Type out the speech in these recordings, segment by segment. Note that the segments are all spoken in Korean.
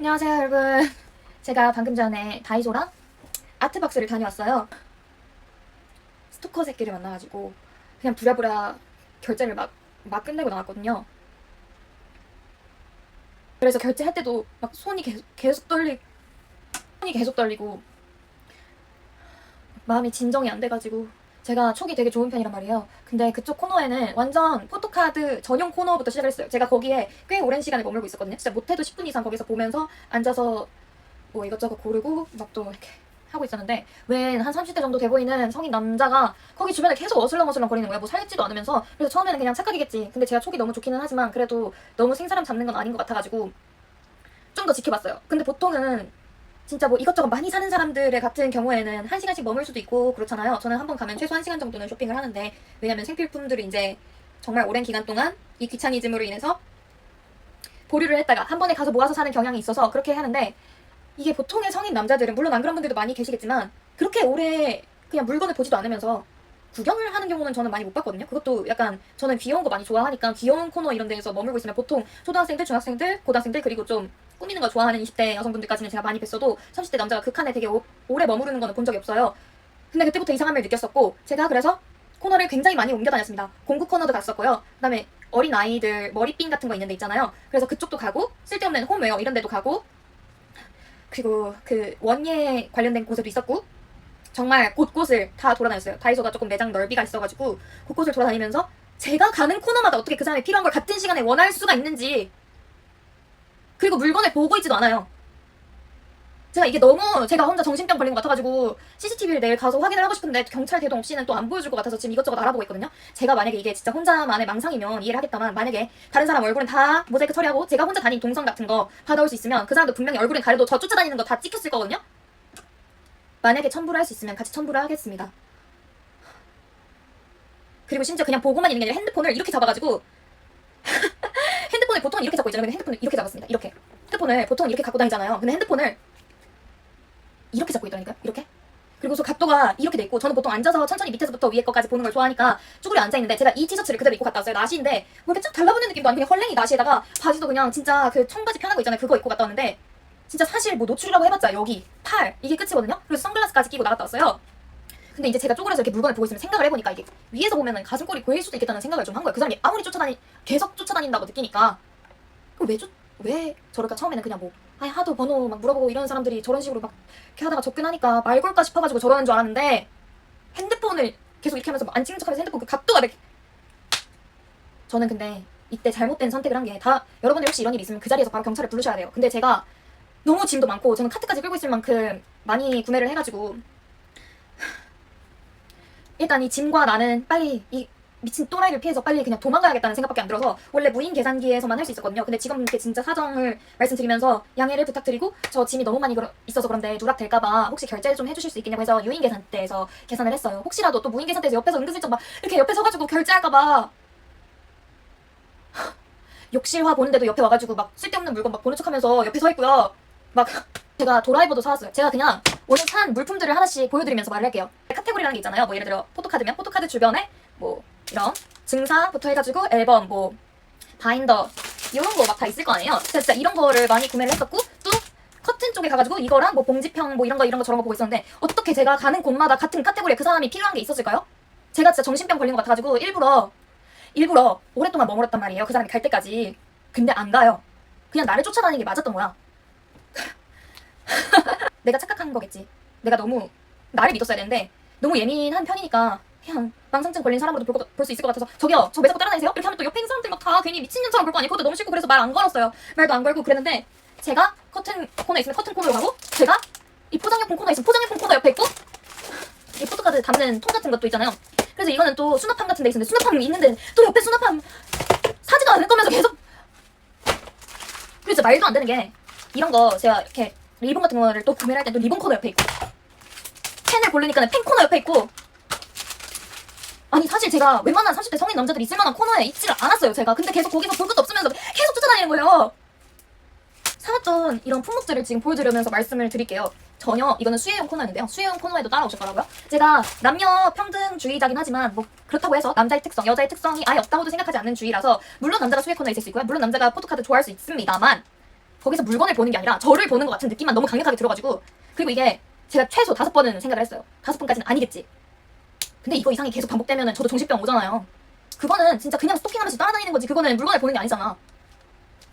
안녕하세요 여러분. 제가 방금 전에 다이소랑 아트박스를 다녀왔어요. 스토커 새끼를 만나가지고 그냥 부랴부랴 결제를 막 끝내고 나왔거든요. 그래서 결제할 때도 막 손이 계속 떨리고 마음이 진정이 안 돼가지고, 제가 촉이 되게 좋은 편이란 말이에요. 근데 그쪽 코너에는 완전 포토카드 전용 코너부터 시작을 했어요. 제가 거기에 꽤 오랜 시간을 머물고 있었거든요. 진짜 못해도 10분 이상 거기서 보면서 앉아서 뭐 이것저것 고르고 막 또 이렇게 하고 있었는데, 웬 한 30대 정도 돼 보이는 성인 남자가 거기 주변에 계속 어슬렁어슬렁 거리는 거야. 뭐 살지도 않으면서. 그래서 처음에는 그냥 착각이겠지. 근데 제가 촉이 너무 좋기는 하지만 그래도 너무 생사람 잡는 건 아닌 것 같아가지고 좀 더 지켜봤어요. 근데 보통은 진짜 뭐 이것저것 많이 사는 사람들의 같은 경우에는 1시간씩 머물 수도 있고 그렇잖아요. 저는 한 번 가면 최소 1시간 정도는 쇼핑을 하는데, 왜냐면 생필품들을 이제 정말 오랜 기간 동안 이 귀차니즘으로 인해서 보류를 했다가 한 번에 가서 모아서 사는 경향이 있어서 그렇게 하는데, 이게 보통의 성인 남자들은, 물론 안 그런 분들도 많이 계시겠지만, 그렇게 오래 그냥 물건을 보지도 않으면서 구경을 하는 경우는 저는 많이 못 봤거든요. 그것도 약간 저는 귀여운 거 많이 좋아하니까 귀여운 코너 이런 데에서 머물고 있으면 보통 초등학생들, 중학생들, 고등학생들, 그리고 좀 꾸미는 거 좋아하는 20대 여성분들까지는 제가 많이 뵀어도 30대 남자가 그 칸에 되게 오래 머무르는 거는 본 적이 없어요. 근데 그때부터 이상함을 느꼈었고, 제가 그래서 코너를 굉장히 많이 옮겨 다녔습니다. 공구 코너도 갔었고요. 그다음에 어린 아이들 머리핀 같은 거 있는 데 있잖아요. 그래서 그쪽도 가고, 쓸데없는 홈웨어 이런 데도 가고, 그리고 그 원예 관련된 곳에도 있었고, 정말 곳곳을 다 돌아다녔어요. 다이소가 조금 매장 넓이가 있어가지고 곳곳을 돌아다니면서 제가 가는 코너마다 어떻게 그 사람이 필요한 걸 같은 시간에 원할 수가 있는지, 그리고 물건을 보고 있지도 않아요. 제가 이게 너무 제가 혼자 정신병 걸린 것 같아가지고 CCTV를 내일 가서 확인을 하고 싶은데 경찰 대동 없이는 또 안 보여줄 것 같아서 지금 이것저것 알아보고 있거든요. 제가 만약에 이게 진짜 혼자만의 망상이면 이해를 하겠다만, 만약에 다른 사람 얼굴은 다 모자이크 처리하고 제가 혼자 다닌 동선 같은 거 받아올 수 있으면 그 사람도 분명히 얼굴은 가려도 저 쫓아다니는 거 다 찍혔을 거거든요. 만약에 첨부를 할 수 있으면 같이 첨부를 하겠습니다. 그리고 심지어 그냥 보고만 있는 게 아니라 핸드폰을 이렇게 잡아가지고 핸드폰을 보통 이렇게 잡고 있잖아요. 근데 핸드폰을 이렇게 잡았습니다. 이렇게. 핸드폰을 보통 이렇게 갖고 다니잖아요. 근데 핸드폰을 이렇게 잡고 있더라니까요. 이렇게. 그리고서 각도가 이렇게 돼 있고, 저는 보통 앉아서 천천히 밑에서부터 위에 거까지 보는 걸 좋아하니까 쭈그려 앉아있는데, 제가 이 티셔츠를 그대로 입고 갔다 왔어요. 나시인데 뭐 이렇게 쭉 달라붙는 느낌도 아니고 그냥 헐랭이 나시에다가 바지도 그냥 진짜 그 청바지 편한 거 있잖아요. 그거 입고 갔다 왔는데, 진짜 사실 뭐 노출이라고 해봤자 여기 팔 이게 끝이거든요. 그래서 선글라스까지 끼고 나갔다 왔어요. 근데 이제 제가 쪼그려서 이렇게 물건을 보고 있으면 생각을 해보니까, 이게 위에서 보면은 가슴골이 보일 수도 있겠다는 생각을 좀 한 거예요. 그 사람이 아무리 계속 쫓아다닌다고 느끼니까. 그럼 왜 저럴까? 처음에는 그냥 뭐 하도 번호 막 물어보고 이런 사람들이 저런 식으로 막 이렇게 하다가 접근하니까 말 걸까 싶어가지고 저러는 줄 알았는데, 핸드폰을 계속 이렇게 하면서 안 찍는 척하면서 핸드폰 그 각도가 이렇게. 저는 근데 이때 잘못된 선택을 한 게, 다 여러분들 혹시 이런 일 있으면 그 자리에서 바로 경찰을 부르셔야 돼요. 근데 제가 너무 짐도 많고 저는 카트까지 끌고 있을 만큼 많이 구매를 해가지고, 일단 이 짐과 나는 빨리 이 미친 또라이를 피해서 빨리 그냥 도망가야겠다는 생각밖에 안 들어서, 원래 무인 계산기에서만 할 수 있었거든요. 근데 지금 이렇게 진짜 사정을 말씀드리면서 양해를 부탁드리고, 저 짐이 너무 많이 있어서 그런데 누락될까봐 혹시 결제를 좀 해주실 수 있겠냐고 해서 유인 계산대에서 계산을 했어요. 혹시라도 또 무인 계산대에서 옆에서 은근슬쩍 막 이렇게 옆에 서가지고 결제할까봐, 욕실화 보는데도 옆에 와가지고 막 쓸데없는 물건 막 보는 척하면서 옆에 서 있고요. 막 제가 도라이버도 사왔어요. 제가 그냥 오늘 산 물품들을 하나씩 보여드리면서 말을 할게요. 카테고리라는 게 있잖아요. 뭐 예를 들어 포토카드면 포토카드 주변에 뭐 이런 증사부터 해가지고 앨범, 뭐 바인더 이런 거 막 다 있을 거 아니에요. 제가 진짜 이런 거를 많이 구매를 했었고, 또 커튼 쪽에 가가지고 이거랑 뭐 봉지평 뭐 이런 거 저런 거 보고 있었는데, 어떻게 제가 가는 곳마다 같은 카테고리에 그 사람이 필요한 게 있었을까요? 제가 진짜 정신병 걸린 것 같아가지고 일부러 오랫동안 머물렀단 말이에요. 그 사람이 갈 때까지. 근데 안 가요. 그냥 나를 쫓아다니는 게 맞았던 거야. 내가 착각한 거겠지. 내가 너무 나를 믿었어야 되는데, 너무 예민한 편이니까 그냥 망상증 걸린 사람으로도 볼 수 있을 것 같아서, 저기요 저 왜 자꾸 따라다니세요? 이렇게 하면 또 옆에 있는 사람들 막 다 괜히 미친년처럼 볼 거 아니에요. 그것도 너무 싫고, 그래서 말 안 걸었어요. 말도 안 걸고 그랬는데, 제가 커튼 코너에 있으면 커튼 코너로 가고, 제가 이 포장용품 코너에 있으면 포장용품 코너 옆에 있고, 이 포토카드 담는 통 같은 것도 있잖아요. 그래서 이거는 또 수납함 같은 데 있는데, 수납함 있는데 또 옆에 수납함 사지도 않을 거면서 계속. 그리고 진짜 말도 안 되는 게, 이런 거 제가 이렇게 리본 같은 거를 또 구매를 할 때 또 리본 코너 옆에 있고, 펜을 고르니까는 펜 코너 옆에 있고. 아니 사실 제가 웬만한 30대 성인 남자들이 있을 만한 코너에 있지를 않았어요, 제가. 근데 계속 거기서 볼 것도 없으면서 계속 쫓아다니는 거예요. 사왔던 이런 품목들을 지금 보여드리면서 말씀을 드릴게요. 전혀 이거는 수혜용 코너였는데요. 수혜용 코너에도 따라오실 거라고요. 제가 남녀 평등주의자긴 하지만 뭐 그렇다고 해서 남자의 특성, 여자의 특성이 아예 없다고도 생각하지 않는 주의라서, 물론 남자가 수혜 코너에 있을 수 있고요. 물론 남자가 포토카드 좋아할 수 있습니다만, 거기서 물건을 보는 게 아니라 저를 보는 것 같은 느낌만 너무 강력하게 들어가지고, 그리고 이게 제가 최소 5번은 생각을 했어요. 5번까지는 아니겠지. 근데 이거 이상이 계속 반복되면은 저도 정신병 오잖아요. 그거는 진짜 그냥 스토킹하면서 따라다니는 거지, 그거는 물건을 보는 게 아니잖아.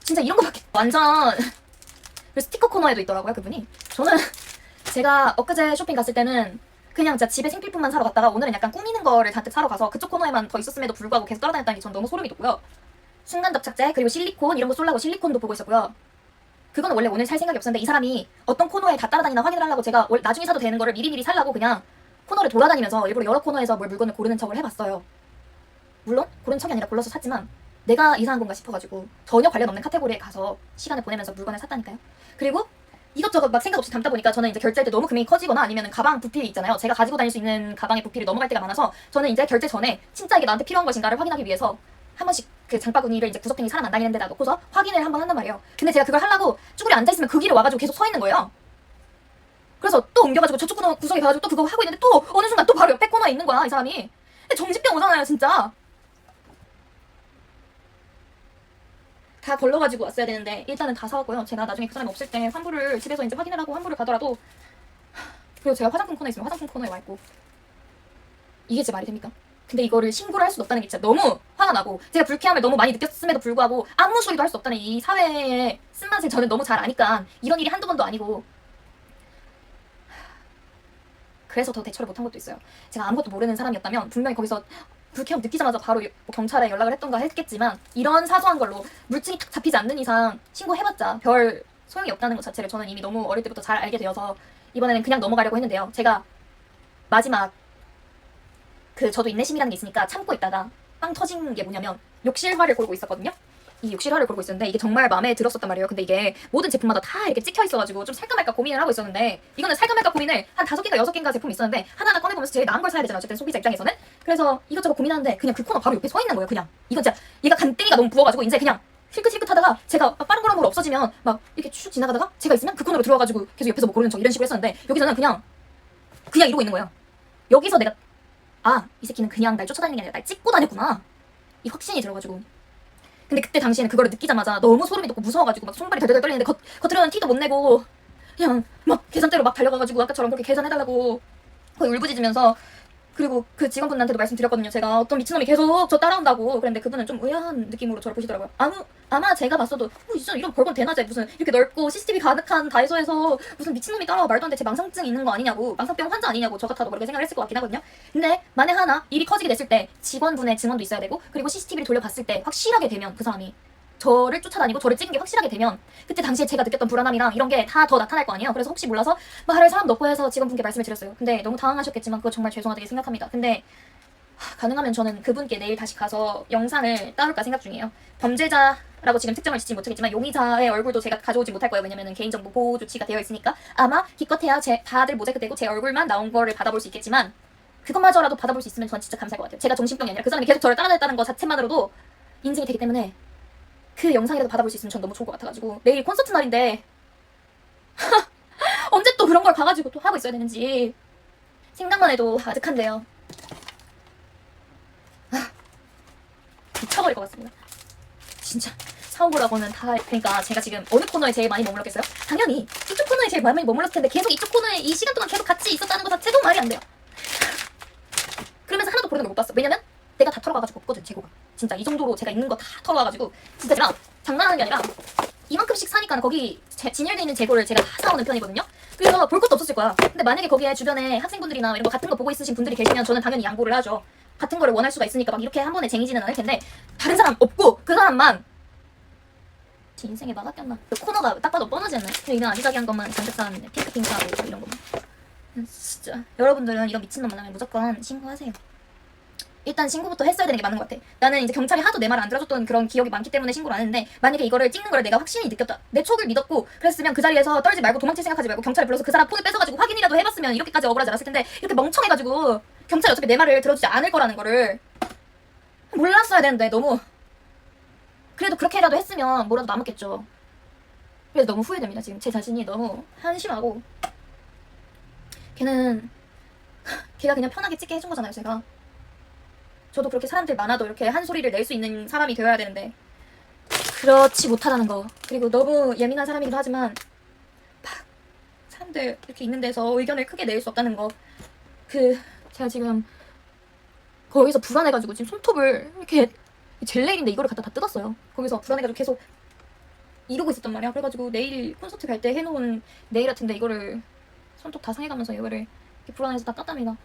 진짜 이런 거밖에. 완전. 그 스티커 코너에도 있더라고요, 그분이. 저는 제가 엊그제 쇼핑 갔을 때는 그냥 진짜 집에 생필품만 사러 갔다가 오늘은 약간 꾸미는 거를 잔뜩 사러 가서 그쪽 코너에만 더 있었음에도 불구하고 계속 따라다녔다는 게 전 너무 소름이 돋고요. 순간 접착제, 그리고 실리콘 이런 거 쏠라고 실리콘도 보고 있었고요. 그거는 원래 오늘 살 생각이 없었는데 이 사람이 어떤 코너에 다 따라다니나 확인을 하려고, 제가 나중에 사도 되는 거를 미리미리 살라고 그냥 코너를 돌아다니면서 일부러 여러 코너에서 물건을 고르는 척을 해봤어요. 물론 고르는 척이 아니라 골라서 샀지만 내가 이상한 건가 싶어가지고 전혀 관련 없는 카테고리에 가서 시간을 보내면서 물건을 샀다니까요. 그리고 이것저것 막 생각 없이 담다 보니까 저는 이제 결제할 때 너무 금액이 커지거나 아니면 가방 부피 있잖아요. 제가 가지고 다닐 수 있는 가방의 부피를 넘어갈 때가 많아서 저는 이제 결제 전에 진짜 이게 나한테 필요한 것인가를 확인하기 위해서 한 번씩 그 장바구니를 이제 구석탱이 사람 안 다니는 데다 놓고서 확인을 한번 한단 말이에요. 근데 제가 그걸 하려고 쭈그려 앉아있으면 그 길에 와가지고 계속 서 있는 거예요. 그래서 또 옮겨가지고 저쪽 코너 구석에 가가지고 또 그거 하고 있는데 또 어느 순간 또 바로 옆에 코너에 있는 거야, 이 사람이. 근데 정신병 오잖아요, 진짜. 다 걸러가지고 왔어야 되는데 일단은 다 사왔고요. 제가 나중에 그 사람이 없을 때 환불을 집에서 이제 확인을 하고 환불을 가더라도, 그리고 제가 화장품 코너에 있으면 화장품 코너에 와있고, 이게 제 말이 됩니까? 근데 이거를 신고를 할 수 없다는 게 진짜 너무 화가 나고, 제가 불쾌함을 너무 많이 느꼈음에도 불구하고 아무 소리도 할 수 없다는 이 사회의 쓴맛을 저는 너무 잘 아니까 이런 일이 한두 번도 아니고, 그래서 더 대처를 못한 것도 있어요. 제가 아무것도 모르는 사람이었다면 분명히 거기서 불쾌함 느끼자마자 바로 경찰에 연락을 했던가 했겠지만, 이런 사소한 걸로 물증이 탁 잡히지 않는 이상 신고해봤자 별 소용이 없다는 것 자체를 저는 이미 너무 어릴 때부터 잘 알게 되어서 이번에는 그냥 넘어가려고 했는데요. 제가 마지막 저도 인내심이라는 게 있으니까 참고 있다가 빵 터진 게 뭐냐면, 욕실화를 고르고 있었거든요. 이 욕실화를 고르고 있었는데 이게 정말 마음에 들었었단 말이에요. 근데 이게 모든 제품마다 다 이렇게 찍혀 있어가지고 좀 살까 말까 고민을 하고 있었는데, 이거는 살까 말까 고민을 한 5개인가 6개인가 제품이 있었는데 하나하나 꺼내보면서 제일 나은 걸 사야 되잖아요, 어쨌든 소비자 입장에서는. 그래서 이것저것 고민하는데 그냥 그 코너 바로 옆에 서 있는 거예요. 그냥 이건 진짜 얘가 간때리가 너무 부어가지고 이제 그냥 힐끗힐끗 하다가 제가 막 빠른 걸음으로 없어지면 막 이렇게 쭉 지나가다가 제가 있으면 그 코너로 들어와가지고 계속 옆에서 뭐 고르는 척 이런 식으로 했었는데, 여기서는 그냥 이러고 있는 거예요. 여기서 내가 이 새끼는 그냥 날 쫓아다니는 게 아니라 날 찍고 다녔구나, 이 확신이 들어가지고. 근데 그때 당시에는 그거를 느끼자마자 너무 소름이 돋고 무서워가지고 막 손발이 덜덜 떨리는데 겉으로는 티도 못 내고 그냥 막 계산대로 막 달려가가지고 아까처럼 그렇게 계산해달라고 거의 울부짖으면서. 그리고 그 직원분한테도 말씀드렸거든요. 제가 어떤 미친놈이 계속 저 따라온다고. 그런데 그분은 좀 의아한 느낌으로 저를 보시더라고요. 아마 제가 봤어도 이런 벌건 대낮에 무슨 이렇게 넓고 CCTV 가득한 다이소에서 무슨 미친놈이 따라와, 말도 안 돼, 제 망상증 있는 거 아니냐고, 망상병 환자 아니냐고 저 같아도 그렇게 생각을 했을 것 같긴 하거든요. 근데 만에 하나 일이 커지게 됐을 때 직원분의 증언도 있어야 되고, 그리고 CCTV를 돌려봤을 때 확실하게 되면, 그 사람이 저를 쫓아다니고 저를 찍은 게 확실하게 되면 그때 당시에 제가 느꼈던 불안함이랑 이런 게 다 더 나타날 거 아니에요. 그래서 혹시 몰라서 말할 사람 넣고 해서 직원분께 말씀을 드렸어요. 근데 너무 당황하셨겠지만 그거 정말 죄송하다고 생각합니다. 근데 가능하면 저는 그분께 내일 다시 가서 영상을 따올까 생각 중이에요. 범죄자라고 지금 특정을 짓지 못하겠지만 용의자의 얼굴도 제가 가져오지 못할 거예요. 왜냐면 개인정보 보호 조치가 되어 있으니까. 아마 기껏해야 다들 모자이크 되고 제 얼굴만 나온 거를 받아볼 수 있겠지만, 그것마저라도 받아볼 수 있으면 전 진짜 감사할 것 같아요. 제가 정신병이 아니라 그 사람이 계속 저를 따라다녔다는 것 자체만으로도 인증이 되기 때문에 그 영상이라도 받아볼 수 있으면 전 너무 좋을 것 같아가지고. 내일 콘서트 날인데 언제 또 그런 걸 가가지고 또 하고 있어야 되는지 생각만 해도 아득한데요. 미쳐버릴 것 같습니다. 진짜 사오보라고는 다. 그러니까 제가 지금 어느 코너에 제일 많이 머물렀겠어요? 당연히 이쪽 코너에 제일 많이 머물렀을 텐데 계속 이쪽 코너에 이 시간 동안 계속 같이 있었다는 것 자체도 말이 안 돼요. 그러면서 하나도 고르는 걸 못 봤어. 왜냐면 내가 다 털어가가지고 없거든, 재고가. 진짜 이 정도로 제가 있는 거 다 털어가가지고. 진짜 제가 장난하는 게 아니라 이만큼씩 사니까 거기 진열돼 있는 재고를 제가 다 사오는 편이거든요. 그래서 볼 것도 없었을 거야. 근데 만약에 거기에 주변에 학생분들이나 이런 거 같은 거 보고 있으신 분들이 계시면 저는 당연히 양보를 하죠. 같은 거를 원할 수가 있으니까 막 이렇게 한 번에 쟁이지는 않을 텐데, 다른 사람 없고 그 사람만 제 인생에 막아 꼈나. 그 코너가 딱 봐도 뻔하지 않나요? 이런 아기자기한 것만 잔뜩 사왔는데 핑크핑크하고 이런 것만. 진짜 여러분들은 이런 미친놈 만나면 무조건 신고하세요. 일단 신고부터 했어야 되는 게 맞는 것 같아. 나는 이제 경찰이 하도 내 말을 안 들어줬던 그런 기억이 많기 때문에 신고를 안 했는데, 만약에 이거를 찍는 거를 내가 확신이 느꼈다, 내 촉을 믿었고 그랬으면 그 자리에서 떨지 말고 도망칠 생각하지 말고 경찰을 불러서 그 사람 폰을 뺏어가지고 확인이라도 해봤으면 이렇게까지 억울하지 않았을 텐데, 이렇게 멍청해가지고 경찰이 어차피 내 말을 들어주지 않을 거라는 거를 몰랐어야 되는데, 너무. 그래도 그렇게라도 했으면 뭐라도 남았겠죠. 그래서 너무 후회됩니다. 지금 제 자신이 너무 한심하고. 걔가 그냥 편하게 찍게 해준 거잖아요, 제가. 저도 그렇게 사람들 많아도 이렇게 한 소리를 낼 수 있는 사람이 되어야 되는데 그렇지 못하다는 거. 그리고 너무 예민한 사람이기도 하지만 막 사람들 이렇게 있는 데서 의견을 크게 낼 수 없다는 거. 제가 지금 거기서 불안해가지고 지금 손톱을 이렇게 젤네일인데 이거를 갖다 다 뜯었어요. 거기서 불안해가지고 계속 이러고 있었단 말이야. 그래가지고 내일 콘서트 갈 때 해놓은 네일 아트인데 이거를 손톱 다 상해가면서 이거를 이렇게 불안해서 다 땄답니다.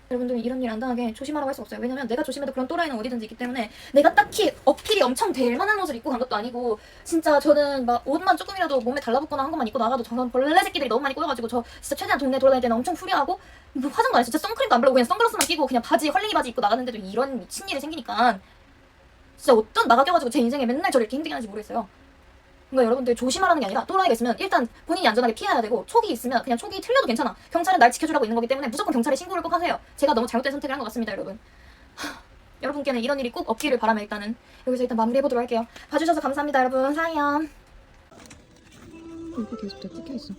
여러분들 이런 일 안 당하게 조심하라고 할 수 없어요. 왜냐면 내가 조심해도 그런 또라이는 어디든지 있기 때문에 내가 딱히 어필이 엄청 될 만한 옷을 입고 간 것도 아니고 진짜 저는 막 옷만 조금이라도 몸에 달라붙거나 한 것만 입고 나가도 저는 벌레 새끼들이 너무 많이 꼬여가지고 저 진짜 최대한 동네 돌아다닐 때는 엄청 후리하고 뭐 화장도 안 해서 진짜 선크림도 안 바르고 그냥 선글라스만 끼고 그냥 바지 헐랭이 바지 입고 나갔는데도 이런 미친 일이 생기니까 진짜 어떤 나가 껴가지고 제 인생에 맨날 저를 이렇게 힘들게 하는지 모르겠어요. 그러니까 여러분들 조심하라는 게 아니라 또라이가 있으면 일단 본인이 안전하게 피해야 되고 촉이 있으면 그냥 촉이 틀려도 괜찮아. 경찰은 날 지켜주라고 있는 거기 때문에 무조건 경찰에 신고를 꼭 하세요. 제가 너무 잘못된 선택을 한 것 같습니다, 여러분. 여러분께는 이런 일이 꼭 없기를 바라며 일단은 여기서 일단 마무리해보도록 할게요. 봐주셔서 감사합니다, 여러분. 사이염. 이거 계속 다 찍혀있어.